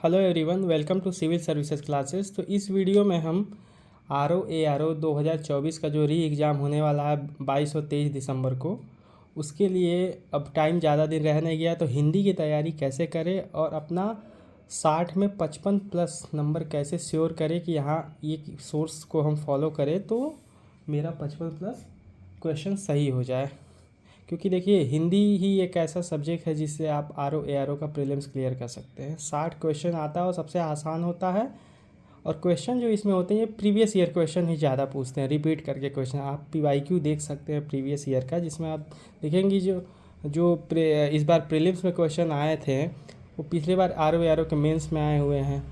Hello everyone, welcome to civil services classes. तो इस video में हम RO ARO 2024 का जो री एग्ज़ाम होने वाला है 22 और 23 दिसंबर को, उसके लिए अब टाइम ज़्यादा दिन रह नहीं गया। तो हिंदी की तैयारी कैसे करें और अपना 60 में 55 प्लस नंबर कैसे श्योर करें कि यहाँ ये सोर्स को हम फॉलो करें तो मेरा 55 प्लस क्वेश्चन सही हो जाए। क्योंकि देखिए, हिंदी ही एक ऐसा सब्जेक्ट है जिससे आप RO ARO का प्रीलिम्स क्लियर कर सकते हैं। 60 क्वेश्चन आता है और सबसे आसान होता है। और क्वेश्चन जो इसमें होते हैं ये प्रीवियस ईयर क्वेश्चन ही ज़्यादा पूछते हैं, रिपीट करके क्वेश्चन। आप PYQ देख सकते हैं प्रीवियस ईयर का, जिसमें आप देखेंगे इस बार प्रीलिम्स में क्वेश्चन आए थे वो पिछले बार RO ARO के मेंस में आए हुए हैं।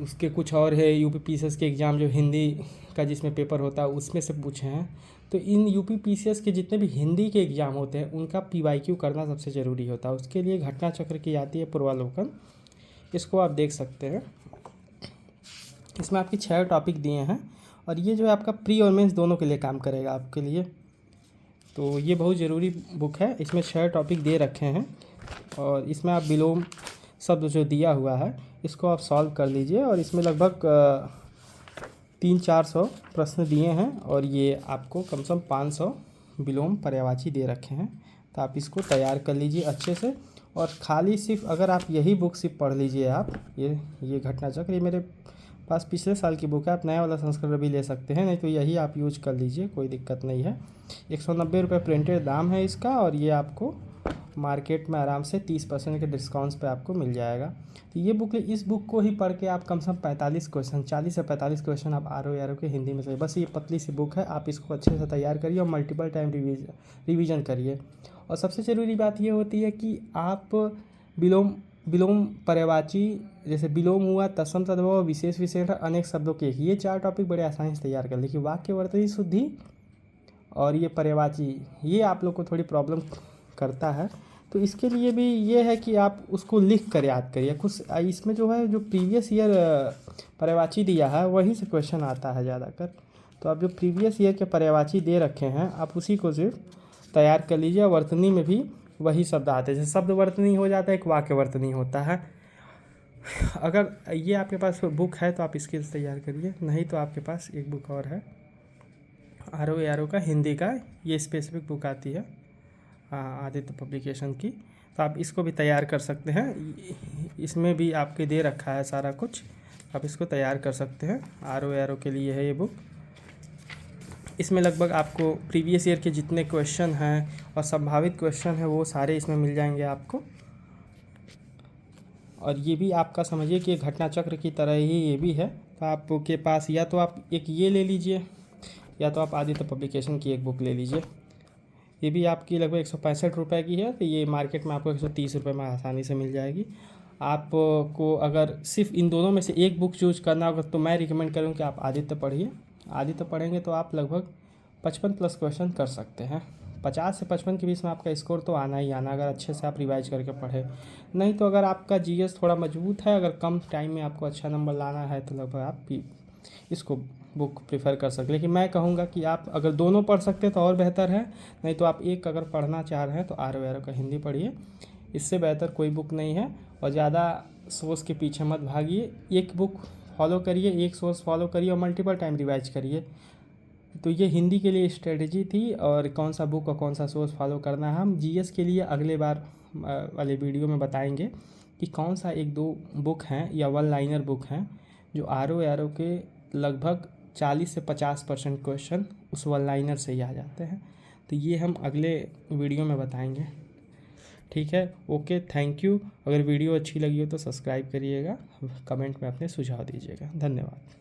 उसके कुछ और है UP PCS के एग्ज़ाम जो हिंदी का जिसमें पेपर होता है उसमें से पूछे हैं। तो इन UP PCS के जितने भी हिंदी के एग्ज़ाम होते हैं उनका PYQ करना सबसे ज़रूरी होता है। उसके लिए घटना चक्र की आती है पूर्वालोकन, इसको आप देख सकते हैं। इसमें आपकी 6 टॉपिक दिए हैं और ये जो है आपका प्री और मेंस दोनों के लिए काम करेगा आपके लिए। तो ये बहुत ज़रूरी बुक है। इसमें 6 टॉपिक दे रखे हैं और इसमें आप विलोम शब्द जो दिया हुआ है इसको आप सॉल्व कर लीजिए। और इसमें लगभग 300-400 प्रश्न दिए हैं और ये आपको कम से कम 500 विलोम पर्यायवाची दे रखे हैं। तो आप इसको तैयार कर लीजिए अच्छे से। और खाली सिर्फ अगर आप यही बुक सिर्फ पढ़ लीजिए, आप ये घटना चक्र, ये मेरे पास पिछले साल की बुक है, आप नया वाला संस्करण भी ले सकते हैं, नहीं तो यही आप यूज कर लीजिए, कोई दिक्कत नहीं है। 190 रुपये प्रिंटेड दाम है इसका और ये आपको मार्केट में आराम से 30% के डिस्काउंट्स पे आपको मिल जाएगा। तो ये बुक, इस बुक को ही पढ़ के आप कम से कम 45 क्वेश्चन, 40 से 45 क्वेश्चन आप RO ARO के हिंदी में से, बस ये पतली सी बुक है, आप इसको अच्छे से तैयार करिए और मल्टीपल टाइम रिवीजन करिए। और सबसे ज़रूरी बात ये होती है कि आप विलोम पर्यायवाची, जैसे विलोम हुआ, तत्सम तद्भव, विशेष विशेषण, अनेक शब्दों के, ये 4 टॉपिक बड़े आसानी से तैयार कर लीजिए। वाक्य वर्तनी शुद्धि और ये पर्यायवाची, ये आप लोग को थोड़ी प्रॉब्लम करता है। तो इसके लिए भी ये है कि आप उसको लिख कर याद करिए। कुछ इसमें जो है जो प्रीवियस ईयर पर्यायवाची दिया है वहीं से क्वेश्चन आता है ज़्यादातर। तो आप जो प्रीवियस ईयर के पर्यायवाची दे रखे हैं आप उसी को सिर्फ तैयार कर लीजिए। वर्तनी में भी वही शब्द आते हैं, जैसे शब्द वर्तनी हो जाता है, एक वाक्य वर्तनी होता है। अगर ये आपके पास बुक है तो आप इसकी तैयार करिए, नहीं तो आपके पास एक बुक और है RO ARO का हिंदी का, ये स्पेसिफिक बुक आती है आदित्य पब्लिकेशन की, तो आप इसको भी तैयार कर सकते हैं। इसमें भी आपके दे रखा है सारा कुछ, आप इसको तैयार कर सकते हैं। RO ARO के लिए है ये बुक। इसमें लगभग आपको प्रीवियस ईयर के जितने क्वेश्चन हैं और संभावित क्वेश्चन हैं वो सारे इसमें मिल जाएंगे आपको। और ये भी आपका समझिए कि घटना चक्र की तरह ही ये भी है। तो आपके पास या तो आप एक ये ले लीजिए या तो आप आदित्य पब्लिकेशन की एक बुक ले लीजिए। ये भी आपकी लगभग 165 रुपये की है, तो ये मार्केट में आपको 130 रुपये में आसानी से मिल जाएगी। आपको अगर सिर्फ इन दोनों में से एक बुक चूज करना होगा तो मैं रिकमेंड करूँ कि आप आदित्य पढ़िए। आदित्य पढ़ेंगे तो आप लगभग 55 प्लस क्वेश्चन कर सकते हैं। 50 से 55 के बीच में आपका स्कोर तो आना ही आना, अगर अच्छे से आप रिवाइज करके पढ़े। नहीं तो अगर आपका GS थोड़ा मजबूत है, अगर कम टाइम में आपको अच्छा नंबर लाना है तो लगभग आप इसको बुक प्रेफर कर सकते। लेकिन मैं कहूँगा कि आप अगर दोनों पढ़ सकते हैं तो और बेहतर है, नहीं तो आप एक अगर पढ़ना चाह रहे हैं तो RO ARO का हिंदी पढ़िए, इससे बेहतर कोई बुक नहीं है। और ज़्यादा सोर्स के पीछे मत भागिए, एक बुक फॉलो करिए, एक सोर्स फॉलो करिए और मल्टीपल टाइम रिवाइज करिए। तो ये हिंदी के लिए स्ट्रेटजी थी, और कौन सा बुक और कौन सा सोर्स फॉलो करना है हम GS के लिए अगले बार वाले वीडियो में बताएंगे कि कौन सा 1-2 बुक हैं या वन लाइनर बुक हैं जो RO ARO के लगभग 40 से 50% क्वेश्चन उस वन लाइनर से ही आ जाते हैं। तो ये हम अगले वीडियो में बताएंगे। ठीक है, ओके, थैंक यू। अगर वीडियो अच्छी लगी हो तो सब्सक्राइब करिएगा, कमेंट में अपने सुझाव दीजिएगा। धन्यवाद।